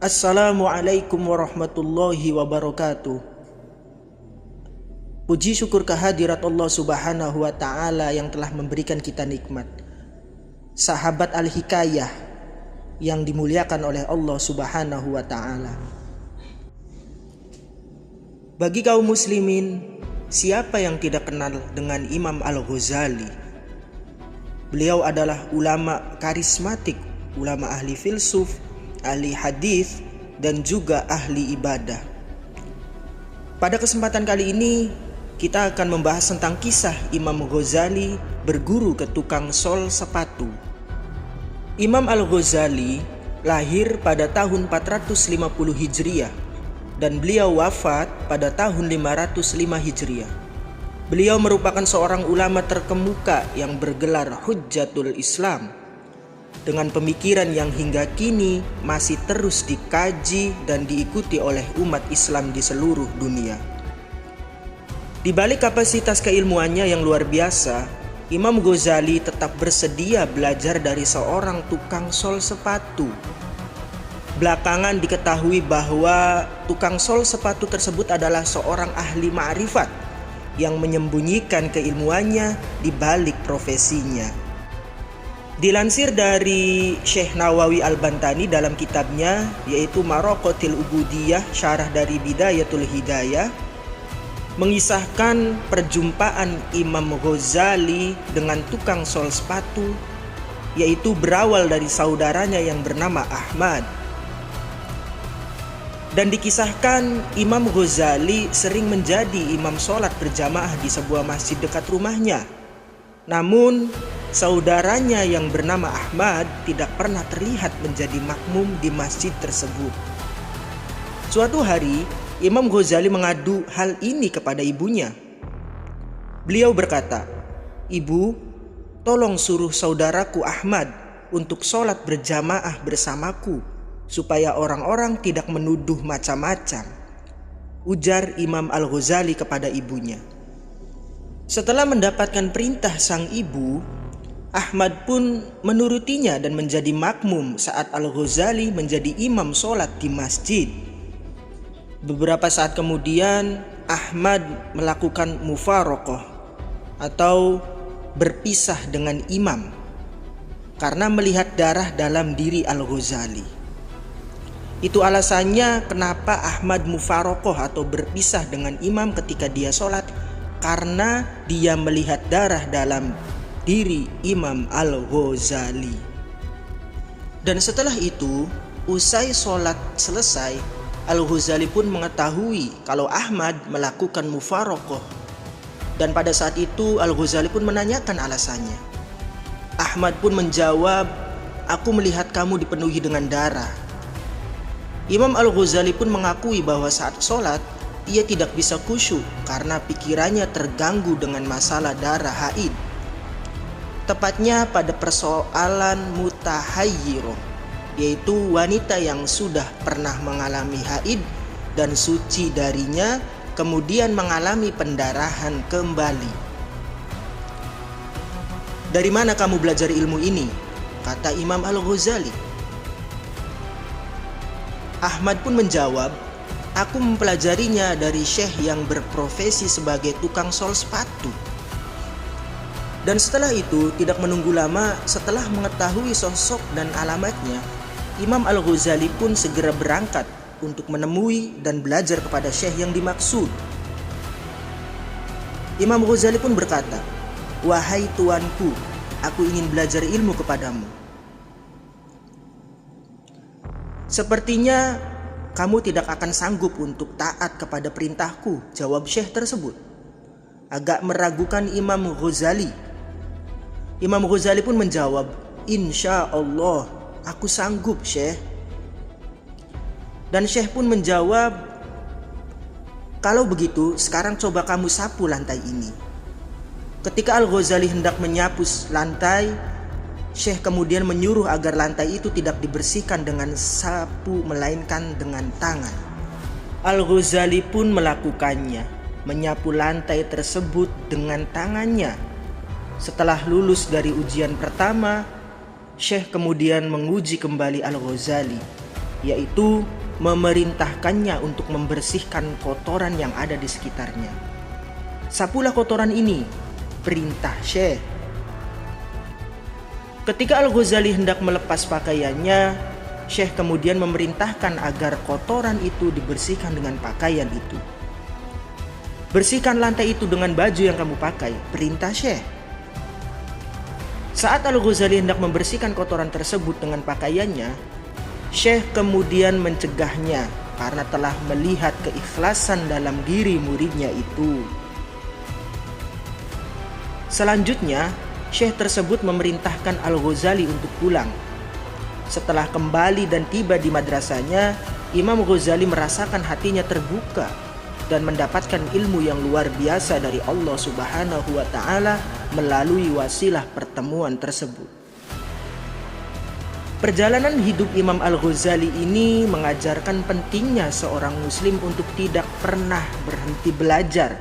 Assalamualaikum warahmatullahi wabarakatuh. Puji syukur kehadirat Allah subhanahu wa ta'ala yang telah memberikan kita nikmat. Sahabat Al-Hikayah yang dimuliakan oleh Allah subhanahu wa ta'ala. Bagi kaum muslimin, siapa yang tidak kenal dengan Imam Al-Ghazali? Beliau adalah ulama karismatik, ulama ahli filsuf, ahli hadis, dan juga ahli ibadah. Pada kesempatan kali ini kita akan membahas tentang kisah Imam Ghazali berguru ke tukang sol sepatu. Imam Al-Ghazali lahir pada tahun 450 Hijriah dan beliau wafat pada tahun 505 Hijriah. Beliau merupakan seorang ulama terkemuka yang bergelar Hujjatul Islam, dengan pemikiran yang hingga kini masih terus dikaji dan diikuti oleh umat Islam di seluruh dunia. Di balik kapasitas keilmuannya yang luar biasa, Imam Ghazali tetap bersedia belajar dari seorang tukang sol sepatu. Belakangan diketahui bahwa tukang sol sepatu tersebut adalah seorang ahli ma'rifat yang menyembunyikan keilmuannya di balik profesinya. Dilansir dari Syekh Nawawi Al-Bantani dalam kitabnya yaitu Maraqatil Ubudiyah, syarah dari Bidayatul Hidayah, mengisahkan perjumpaan Imam Ghazali dengan tukang sol sepatu, yaitu berawal dari saudaranya yang bernama Ahmad. Dan dikisahkan Imam Ghazali sering menjadi imam sholat berjamaah di sebuah masjid dekat rumahnya. Namun saudaranya yang bernama Ahmad tidak pernah terlihat menjadi makmum di masjid tersebut. Suatu hari Imam Ghazali mengadu hal ini kepada ibunya. Beliau berkata, "Ibu, tolong suruh saudaraku Ahmad untuk sholat berjamaah bersamaku, supaya orang-orang tidak menuduh macam-macam," ujar Imam Al-Ghazali kepada ibunya. Setelah mendapatkan perintah sang ibu, Ahmad pun menurutinya dan menjadi makmum saat Al-Ghazali menjadi imam sholat di masjid. Beberapa saat kemudian Ahmad melakukan mufaraqah atau berpisah dengan imam karena melihat darah dalam diri Al-Ghazali. Itu alasannya kenapa Ahmad mufaraqah atau berpisah dengan imam ketika dia sholat, karena dia melihat darah dalam diri Imam Al-Ghazali. Dan setelah itu, usai sholat selesai, Al-Ghazali pun mengetahui kalau Ahmad melakukan mufaraqah. Dan pada saat itu Al-Ghazali pun menanyakan alasannya. Ahmad pun menjawab, "Aku melihat kamu dipenuhi dengan darah." Imam Al-Ghazali pun mengakui bahwa saat sholat ia tidak bisa khusyuk karena pikirannya terganggu dengan masalah darah haid. Tepatnya pada persoalan mutahayyirah, yaitu wanita yang sudah pernah mengalami haid dan suci darinya kemudian mengalami pendarahan kembali. "Dari mana kamu belajar ilmu ini?" kata Imam Al-Ghazali. Ahmad pun menjawab, "Aku mempelajarinya dari syekh yang berprofesi sebagai tukang sol sepatu." Dan setelah itu, tidak menunggu lama, setelah mengetahui sosok dan alamatnya, Imam Al-Ghazali pun segera berangkat untuk menemui dan belajar kepada syekh yang dimaksud. Imam Ghazali pun berkata, "Wahai tuanku, aku ingin belajar ilmu kepadamu." "Sepertinya kamu tidak akan sanggup untuk taat kepada perintahku," jawab syekh tersebut, agak meragukan Imam Ghazali. Imam Ghazali pun menjawab, "Insya Allah, aku sanggup, syekh." Dan syekh pun menjawab, "Kalau begitu, sekarang coba kamu sapu lantai ini." Ketika Al-Ghazali hendak menyapu lantai, syekh kemudian menyuruh agar lantai itu tidak dibersihkan dengan sapu melainkan dengan tangan. Al-Ghazali pun melakukannya, menyapu lantai tersebut dengan tangannya. Setelah lulus dari ujian pertama, Syekh kemudian menguji kembali Al-Ghazali. yaitu memerintahkannya untuk membersihkan kotoran yang ada di sekitarnya. Sapulah kotoran ini, perintah Syekh. Ketika Al-Ghazali hendak melepas pakaiannya, Syekh kemudian memerintahkan agar kotoran itu dibersihkan dengan pakaian itu. Bersihkan lantai itu dengan baju yang kamu pakai, perintah Syekh. Saat Al-Ghazali hendak membersihkan kotoran tersebut dengan pakaiannya, Syekh kemudian mencegahnya karena telah melihat keikhlasan dalam diri muridnya itu. Selanjutnya, Syekh tersebut memerintahkan Al-Ghazali untuk pulang. Setelah kembali dan tiba di madrasahnya, Imam Ghazali merasakan hatinya terbuka dan mendapatkan ilmu yang luar biasa dari Allah Subhanahu wa Ta'ala melalui wasilah pertemuan tersebut. Perjalanan hidup Imam Al-Ghazali ini mengajarkan pentingnya seorang muslim untuk tidak pernah berhenti belajar.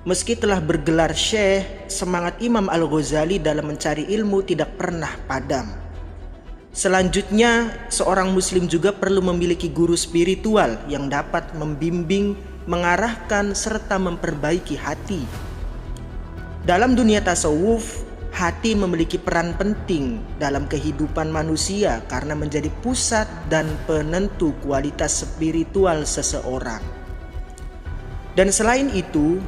Meski telah bergelar Syekh, semangat Imam Al-Ghazali dalam mencari ilmu tidak pernah padam. Selanjutnya, seorang muslim juga perlu memiliki guru spiritual yang dapat membimbing, mengarahkan, serta memperbaiki hati. Dalam dunia tasawuf, hati memiliki peran penting dalam kehidupan manusia karena menjadi pusat dan penentu kualitas spiritual seseorang. Dan selain itu,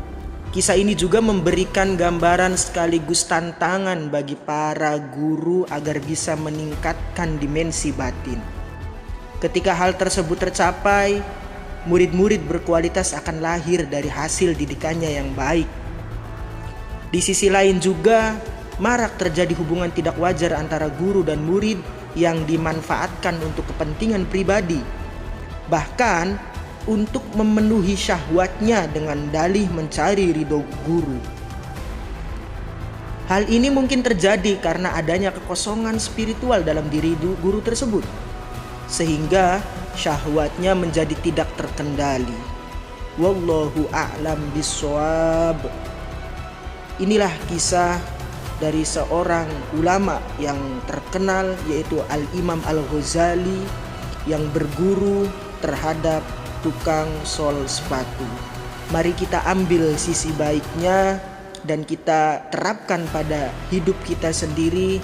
kisah ini juga memberikan gambaran sekaligus tantangan bagi para guru agar bisa meningkatkan dimensi batin. Ketika hal tersebut tercapai, murid-murid berkualitas akan lahir dari hasil didikannya yang baik. Di sisi lain juga, marak terjadi hubungan tidak wajar antara guru dan murid yang dimanfaatkan untuk kepentingan pribadi, bahkan untuk memenuhi syahwatnya dengan dalih mencari ridho guru. Hal ini mungkin terjadi karena adanya kekosongan spiritual dalam diri guru tersebut, sehingga syahwatnya menjadi tidak terkendali. Wallahu a'lam bishawab. Inilah kisah dari seorang ulama yang terkenal, yaitu Al-Imam Al-Ghazali, yang berguru terhadap tukang sol sepatu. Mari kita ambil sisi baiknya dan kita terapkan pada hidup kita sendiri.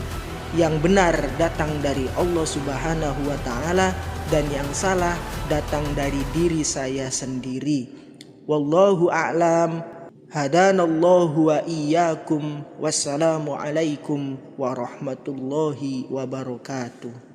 Yang benar datang dari Allah Subhanahu wa Ta'ala dan yang salah datang dari diri saya sendiri. Wallahu a'lam. Hadanallahu wa iyyakum. Wassalamu alaikum warahmatullahi wabarakatuh.